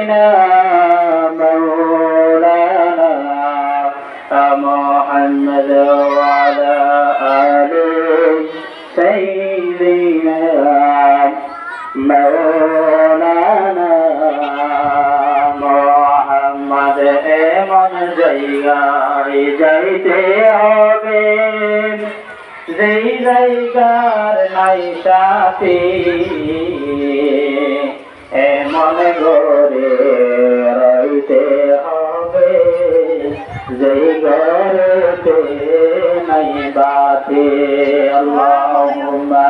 سيدنا مولانا محمد وعلى آل سيدنا مولانا محمد এমন জায়গায় যাইতে হবে যেই জায়গার নাই সাথী এমন ঘরে রইতে হবে যেই ঘরেতে নাই বাতি আল্লাহুম্মা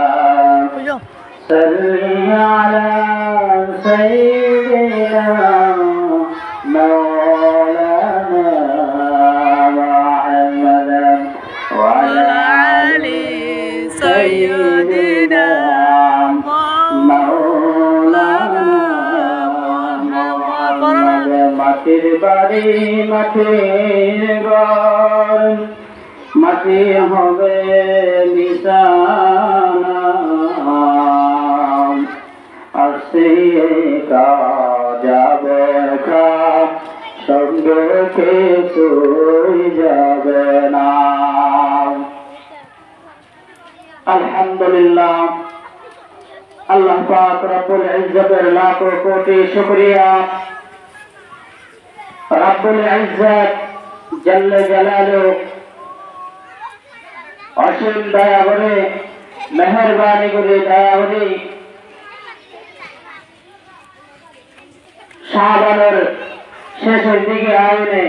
সাল্লি আলা সাইয়্যিদিনা مولانا محمد وعلى آل سيدنا مولانا محمد মাটির বাড়ি মাটির ঘর মাটি হবে নিশানা আসে যাবে সঙ্গে কিছুই যাবে না আলহামদুলিল্লাহ আল্লাহ পাক রব্বুল ইজ্জতের লাখ কোটি শুকরিয়া রব্বুল ইজ্জত জাল্লে জালালুহু অসীম দয়া করে মেহেরবানি করে দয়া করে শাবানের শেষের দিকে আইনে